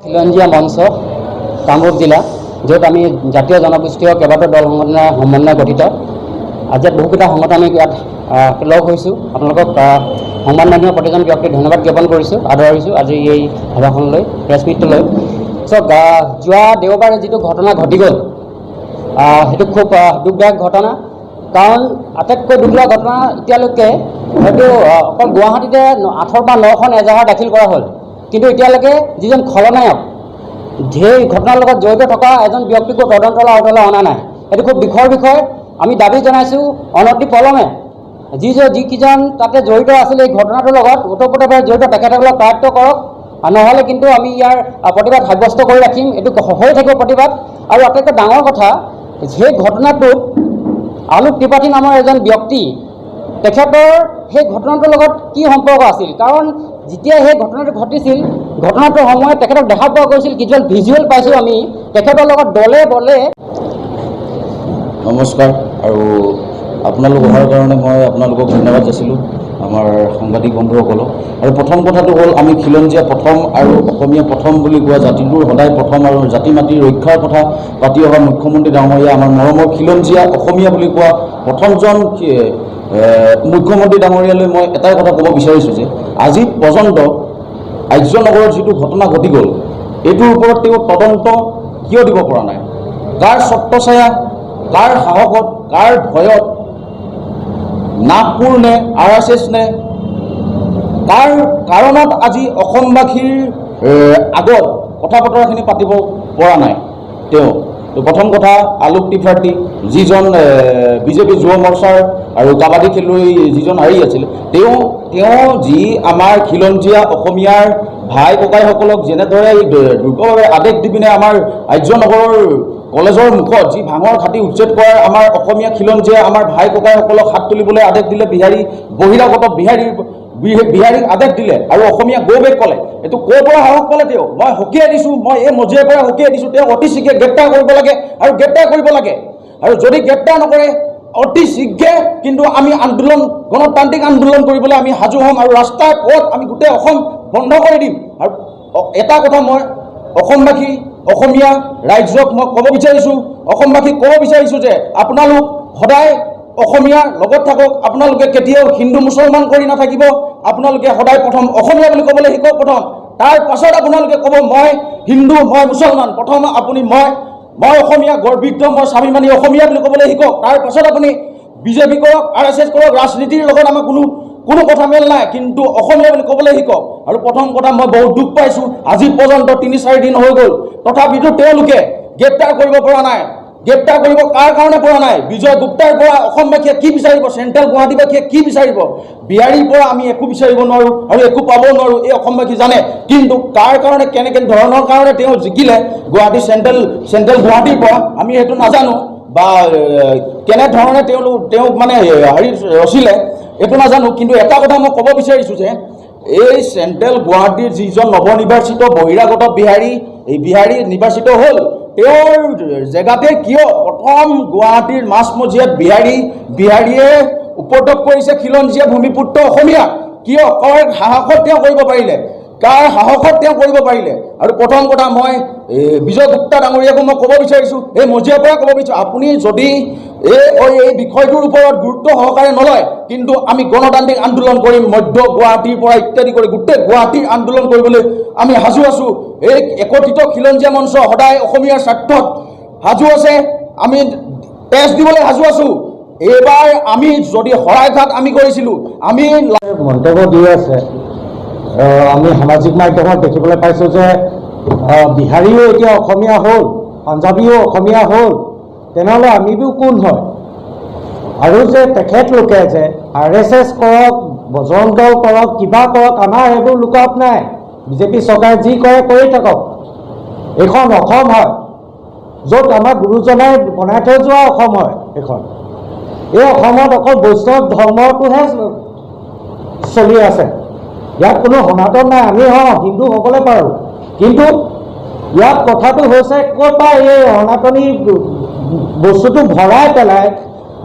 খিলঞ্জীয়া মঞ্চ কামৰূপ জিলা, য'ত আমি জাতীয় জনগোষ্ঠীয় কেইবাটাও দল সংগঠনৰ সমন্বয় গঠিত। আজি বহুকেইটা সংগঠন আমি ইয়াত লগ হৈছোঁ। আপোনালোকক সংবাদ মাধ্যমৰ প্ৰতিজন ব্যক্তিক ধন্যবাদ জ্ঞাপন কৰিছোঁ, আদৰিছোঁ আজি এই সভাখনলৈ, প্ৰেছ মিটটোলৈ। যোৱা দেওবাৰে যিটো ঘটনা ঘটি গ'ল, সেইটো খুব দুখদায়ক ঘটনা। কাৰণ আটাইতকৈ দুখ লগা ঘটনা এতিয়ালৈকে হয়তো অকল গুৱাহাটীতে 8 বা 9খন এজাহাৰ দাখিল কৰা হ'ল, কিন্তু এতিয়ালৈকে যিজন খলনায়ক, সেই ঘটনাৰ লগত জড়িত থকা এজন ব্যক্তিকো তদন্তলৈ আওতালৈ অনা নাই। এইটো খুব দুখৰ বিষয়। আমি দাবী জনাইছোঁ অনতি পলমে যিকেইজন তাতে জড়িত আছিলে এই ঘটনাটোৰ লগত ওতঃপ্ৰোতভাৱে জড়িত তেখেতসকলক কায়ত্ব কৰক, নহ'লে কিন্তু আমি ইয়াৰ প্ৰতিবাদ সাব্যস্ত কৰি ৰাখিম। এইটো হৈ থাকিব প্ৰতিবাদ। আৰু আটাইতকৈ ডাঙৰ কথা, সেই ঘটনাটোত আলোক ত্ৰিপাঠী নামৰ এজন ব্যক্তি, তেখেতৰ সেই ঘটনাটোৰ লগত কি সম্পৰ্ক আছিল? কাৰণ যেতিয়া সেই ঘটনাটো ঘটিছিল, ঘটনাটোৰ সময়ত তেখেতক দেখা পোৱা গৈছিল, কিছুমান ভিজুৱেল পাইছোঁ আমি তেখেতৰ লগত দলে বলে। নমস্কাৰ, আৰু আপোনালোক অহাৰ কাৰণে মই আপোনালোকক ধন্যবাদ যাচিলোঁ, আমাৰ সাংবাদিক বন্ধুসকলক। আৰু প্ৰথম কথাটো হ'ল, আমি খিলঞ্জীয়া প্ৰথম আৰু অসমীয়া প্ৰথম বুলি কোৱা জাতিটোৰ সদায় প্ৰথম, আৰু জাতি মাটিৰ ৰক্ষাৰ কথা পাতি অহা মুখ্যমন্ত্ৰী ডাঙৰীয়া, আমাৰ মৰমৰ খিলঞ্জীয়া অসমীয়া বুলি কোৱা প্ৰথমজন মুখ্যমন্ত্ৰী ডাঙৰীয়ালৈ মই এটাই কথা ক'ব বিচাৰিছোঁ যে আজি পৰ্যন্ত আৰ্যনগৰত যিটো ঘটনা ঘটি গ'ল, এইটোৰ ওপৰত তেওঁ তদন্ত কিয় দিব পৰা নাই? কাৰ ছত্ৰছায়া, কাৰ সাহসত, কাৰ ভয়ত, নাগপুৰ নে RSS নে কাৰ কাৰণত আজি অসমবাসীৰ আগত কথা বতৰাখিনি পাতিব পৰা নাই তেওঁ? প্ৰথম কথা, আলোক ত্ৰিপাঠী যিজন বিজেপি যুৱ মৰ্চাৰ আৰু কাবাডী খেলুৱৈ যিজন হাৰি আছিল, তেওঁ যি আমাৰ খিলঞ্জীয়া অসমীয়াৰ ভাই ককাইসকলক যেনেদৰে দ্ৰুতভাৱে আদেশ দি পিনে আমাৰ আৰ্যনগৰৰ কলেজৰ মুখত যি ভাঙৰ ঘাটি উচ্ছেদ কৰাৰ আমাৰ অসমীয়া খিলঞ্জীয়া আমাৰ ভাই ককাইসকলক হাত তুলিবলৈ আদেশ দিলে, বহিৰাগত বিহাৰীক আদেশ দিলে আৰু অসমীয়া গো বেক ক'লে, এইটো ক'ৰ পৰা সাহস পালে তেওঁ? মই সকীয়াই দিছোঁ, মই এই মজিয়াৰ পৰা সকীয়াই দিছোঁ, তেওঁক অতি শীঘ্ৰে গ্ৰেপ্তাৰ কৰিব লাগে আৰু গ্ৰেপ্তাৰ কৰিব লাগে। আৰু যদি গ্ৰেপ্তাৰ নকৰে, অতি শীঘ্ৰে কিন্তু আমি আন্দোলন, গণতান্ত্ৰিক আন্দোলন কৰিবলৈ আমি সাজু হ'ম, আৰু ৰাস্তাৰ পথ আমি গোটেই অসম বন্ধ কৰি দিম। আৰু এটা কথা মই অসমবাসী, অসমীয়া ৰাইজক মই ক'ব বিচাৰিছোঁ, অসমবাসীক ক'ব বিচাৰিছোঁ যে আপোনালোক সদায় অসমীয়াৰ লগত থাকক। আপোনালোকে কেতিয়াও হিন্দু মুছলমান কৰি নাথাকিব। আপোনালোকে সদায় প্ৰথম অসমীয়া বুলি ক'বলৈ শিকক প্ৰথম, তাৰ পাছত আপোনালোকে ক'ব মই হিন্দু, মই মুছলমান। প্ৰথম আপুনি মই অসমীয়া, গৰ্বিত, মই স্বাভিমানী অসমীয়া বুলি ক'বলৈ শিকক। তাৰ পাছত আপুনি বিজেপি কৰক, RSS কৰক, ৰাজনীতিৰ লগত আমাৰ কোনো কথা মেল নাই, কিন্তু অসমীয়া বুলি ক'বলৈ শিকক। আৰু প্ৰথম কথা, মই বহুত দুখ পাইছোঁ, আজি পৰ্যন্ত 3-4 দিন হৈ গ'ল, তথাপিতো তেওঁলোকে গ্ৰেপ্তাৰ কৰিব পৰা নাই। গ্ৰেপ্তাৰ কৰিব কাৰ কাৰণে পৰা নাই? বিজয় গুপ্তাৰ পৰা অসমবাসীয়ে কি বিচাৰিব? চেণ্ট্ৰেল গুৱাহাটীবাসীয়ে কি বিচাৰিব? বিহাৰীৰ পৰা আমি একো বিচাৰিব নোৱাৰোঁ আৰু একো পাব নোৱাৰোঁ, এই অসমবাসী জানে। কিন্তু কাৰ কাৰণে, কেনেকৈ ধৰণৰ কাৰণে তেওঁ জিকিলে গুৱাহাটী চেণ্ট্ৰেল গুৱাহাটীৰ পৰা আমি সেইটো নাজানো, বা কেনেধৰণে তেওঁক মানে ৰচিলে এইটো নাজানো। কিন্তু এটা কথা মই ক'ব বিচাৰিছোঁ যে এই চেণ্ট্ৰেল গুৱাহাটীৰ যিজন নৱনিৰ্বাচিত বহিৰাগত বিহাৰী নিৰ্বাচিত হ'ল, তেওঁৰ জেগাতে কিয় প্ৰথম গুৱাহাটীৰ মাজমজিয়াত বিহাৰীয়ে উপদ্ৰৱ কৰিছে খিলঞ্জীয়া ভূমিপুত্ৰ অসমীয়া? কিয়? কাৰ সাহসত তেওঁ কৰিব পাৰিলে? কাৰ সাহসত তেওঁ কৰিব পাৰিলে? আৰু প্ৰথম কথা, মই বিজয় গুপ্তা ডাঙৰীয়াকো মই ক'ব বিচাৰিছোঁ, এই মজিয়াৰ পৰা ক'ব বিচাৰিছোঁ, আপুনি যদি এই বিষয়টোৰ ওপৰত গুৰুত্ব সহকাৰে নলয়, কিন্তু আমি গণতান্ত্ৰিক আন্দোলন কৰিম, মধ্য গুৱাহাটীৰ পৰা ইত্যাদি কৰি গোটেই গুৱাহাটীৰ আন্দোলন কৰিবলৈ আমি সাজু আছোঁ। এই একত্ৰিত খিলঞ্জীয়া মঞ্চ সদায় অসমীয়াৰ স্বাৰ্থত সাজু আছে, আমি তেজ দিবলৈ সাজু আছোঁ। এইবাৰ আমি যদি শৰাইঘাট আমি কৰিছিলোঁ, আমি মন্তব্য দি আছে, আমি সামাজিক মাধ্যমত দেখিবলৈ পাইছোঁ যে বিহাৰীও এতিয়া অসমীয়া হ'ল, পাঞ্জাৱীও অসমীয়া হ'ল, তেনেহ'লে আমিবোৰ কোন হয়? আৰু যে তেখেতলোকে যে RSS কৰক, বজৰং দল কৰক, কিবা কৰক, আমাৰ সেইবোৰ লোকত নাই। বিজেপি চৰকাৰে যি কৰে কৰি থাকক। এইখন অসম হয়, য'ত আমাৰ গুৰুজনাই বনাই থৈ যোৱা অসম হয় এইখন। এই অসমত অকল বৈষ্ণৱ ধৰ্মটোহে চলি আছে, ইয়াত কোনো সনাতন নাই। আমি হিন্দু হ'বলৈ পাৰোঁ, কিন্তু ইয়াত কথাটো হৈছে ক'ৰ পৰা এই সনাতনী বস্তুটো ভৰাই পেলাই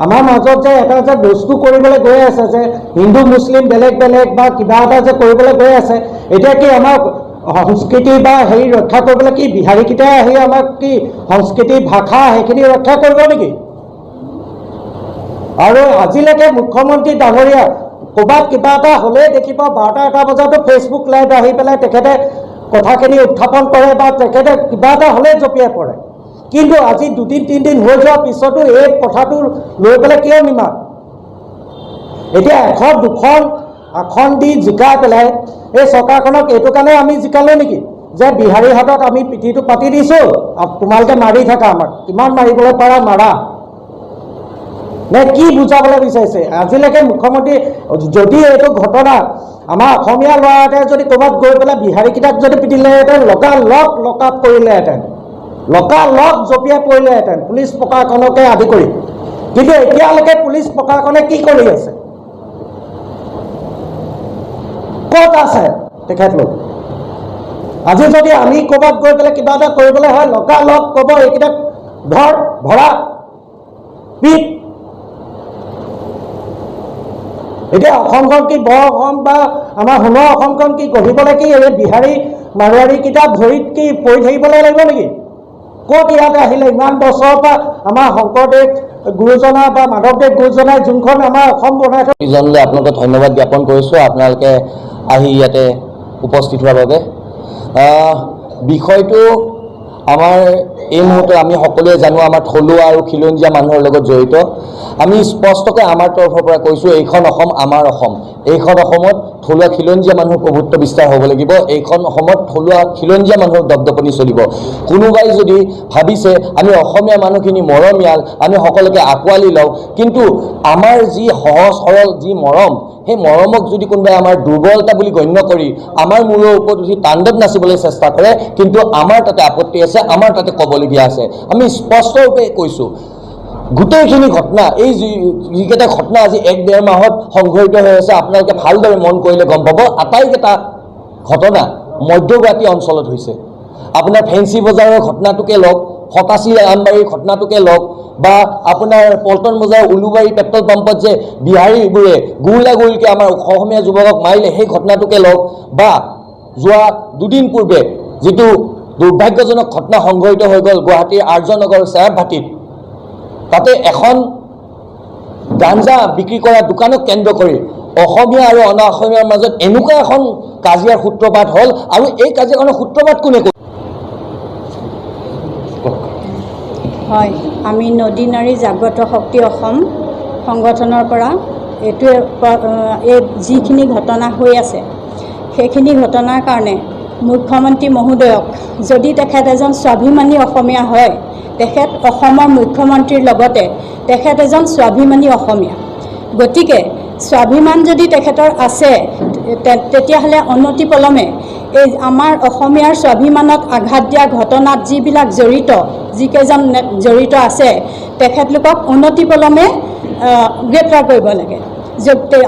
আমাৰ মাজত যে এটা যে বস্তু কৰিবলৈ গৈ আছে, যে হিন্দু মুছলিম বেলেগ বেলেগ বা কিবা এটা যে কৰিবলৈ গৈ আছে। এতিয়া কি আমাৰ সংস্কৃতি বা হেৰি ৰক্ষা কৰিবলৈ কি বিহাৰীকেইটাই আহি আমাক কি সংস্কৃতি ভাষা সেইখিনি ৰক্ষা কৰিব নেকি? আৰু আজিলৈকে মুখ্যমন্ত্ৰী ডাঙৰীয়া ক'ৰবাত কিবা এটা হ'লেই দেখিব 12টা 1টা বজাতো ফেচবুক লাইভ আহি পেলাই তেখেতে কথাখিনি উত্থাপন কৰে বা তেখেতে কিবা এটা হ'লেই জঁপিয়াই পৰে। কিন্তু আজি 2-3 দিন হৈ যোৱাৰ পিছতো এই কথাটো লৈ পেলাই কিয় নিমাত? এতিয়া 100-200 আসন দি জিকাই পেলাই এই চৰকাৰখনক এইটো কাৰণে আমি জিকালোঁ নেকি যে বিহাৰীৰ হাতত আমি পিঠিটো পাতি দিছোঁ, তোমালোকে মাৰি থাকা, আমাক কিমান মাৰিবলৈ পাৰা মাৰা, নে কি বুজাবলৈ বিচাৰিছে? আজিলৈকে মুখ্যমন্ত্ৰী যদি এইটো ঘটনা আমাৰ অসমীয়া ল'ৰা এটাই যদি ক'ৰবাত গৈ পেলাই বিহাৰীকেইটাক যদি পিটিলেহেঁতেন লগালগ লকআপ কৰিলেহেঁতেন, লগালগ জঁপিয়াই পৰিলেহেঁতেন পুলিচ প্ৰশাসনকে আদি কৰি। কিন্তু এতিয়ালৈকে পুলিচ প্ৰশাসনে কি কৰি আছে? ক'ত আছে তেখেতলোক? আজি যদি আমি ক'ৰবাত গৈ পেলাই কিবা এটা কৰিবলৈ হয় লগালগ ক'ব এইকেইটাক ধৰ ভৰা পিট। এতিয়া অসমখন কি বৰ অসম বা আমাৰ সোণৰ অসমখন কি গঢ়িবলৈ কি এই বিহাৰী মাৰোৱাৰীকেইটা ভৰিত কি পৰি থাকিবলৈ লাগিব নেকি? ক'ত ইয়াত আহিলে ইমান বছৰৰ পৰা আমাৰ শংকৰদেৱ গুৰুজনা বা মাধৱদেৱ গুৰুজনাই যোনখন আমাৰ অসম বনাই থৈ ইজনলৈ আপোনালোকে ধন্যবাদ জ্ঞাপন কৰিছোঁ আপোনালোকে আহি ইয়াতে উপস্থিত হোৱাৰ বাবে। বিষয়টো আমাৰ এই মুহূৰ্তত আমি সকলোৱে জানো আমাৰ থলুৱা আৰু খিলঞ্জীয়া মানুহৰ লগত জড়িত। আমি স্পষ্টকৈ আমাৰ তৰফৰ পৰা কৈছোঁ এইখন অসম আমাৰ অসম। এইখন অসমত থলুৱা খিলঞ্জীয়া মানুহৰ প্ৰভুত্ব বিস্তাৰ হ'ব লাগিব। এইখন অসমত থলুৱা খিলঞ্জীয়া মানুহৰ দপদপনি চলিব। কোনোবাই যদি ভাবিছে আমি অসমীয়া মানুহখিনি মৰমীয়াল, আমি সকলোকে আঁকোৱালি লওঁ, কিন্তু আমাৰ যি সহজ সৰল যি মৰম, সেই মৰমক যদি কোনোবাই আমাৰ দুৰ্বলতা বুলি গণ্য কৰি আমাৰ মূৰৰ ওপৰত উঠি তাণ্ডৱ নাচিবলৈ চেষ্টা কৰে, কিন্তু আমাৰ তাতে আপত্তি আছে, আমাৰ তাতে ক'বলগীয়া আছে। আমি স্পষ্টৰূপে কৈছোঁ গোটেইখিনি ঘটনা, এই যিকেইটা ঘটনা আজি 1-1.5 মাহত সংঘটিত হৈ আছে, আপোনালোকে ভালদৰে মন কৰিলে গম পাব। আটাইকেইটা ঘটনা মধ্যগুৱাহাটী অঞ্চলত হৈছে। আপোনাৰ ফেঞ্চি বজাৰৰ ঘটনাটোকে লওক, ফটাচি আমবাৰীৰ ঘটনাটোকে লওক, বা আপোনাৰ পল্টন বজাৰ উলুবাৰী পেট্ৰল পাম্পত যে বিহাৰীবোৰে গুৰিলাগুৰিকৈ আমাৰ অসমীয়া যুৱকক মাৰিলে সেই ঘটনাটোকে লওক, বা যোৱা 2 দিন পূৰ্বে যিটো দুৰ্ভাগ্যজনক ঘটনা সংঘটিত হৈ গ'ল গুৱাহাটীৰ আৰ্যনগৰ চেৰাব ভাটিত, তাতে এখন গাঞ্জা বিক্ৰী কৰা দোকানক কেন্দ্ৰ কৰি অসমীয়া আৰু অনা অসমীয়াৰ মাজত এনেকুৱা এখন কাজিয়াৰ সূত্ৰপাত হ'ল। আৰু এই কাজিয়াখনৰ সূত্ৰপাত কোনে কৰিলে? হয়, আমি নদী নাৰী জাগ্ৰত শক্তি অসম সংগঠনৰ পৰা এইটোৱে এই যিখিনি ঘটনা হৈ আছে সেইখিনি ঘটনাৰ কাৰণে মুখ্যমন্ত্ৰী মহোদয়ক, যদি তেখেত এজন স্বাভিমানী অসমীয়া হয়, তেখেত অসমৰ মুখ্যমন্ত্ৰীৰ লগতে তেখেত এজন স্বাভিমানী অসমীয়া। গতিকে স্বাভিমান যদি তেখেতৰ আছে তেতিয়াহ'লে অনতিপলমে এই আমাৰ অসমীয়াৰ স্বাভিমানত আঘাত দিয়া ঘটনাত যিবিলাক যিকেইজন জড়িত আছে তেখেতলোকক অনতিপলমে গ্ৰেপ্তাৰ কৰিব লাগে।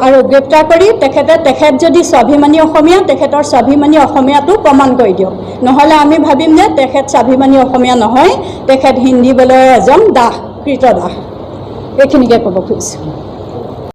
আৰু গ্ৰেপ্তাৰ কৰি তেখেত যদি স্বাভিমানী অসমীয়া, তেখেতৰ স্বাভিমানী অসমীয়াটো প্ৰমাণ কৰি দিয়ক। নহ'লে আমি ভাবিম যে তেখেত স্বাভিমানী অসমীয়া নহয়, তেখেত হিন্দী বলয়ৰ এজন দাস, কৃতদাস। এইখিনিকে ক'ব খুজিছোঁ।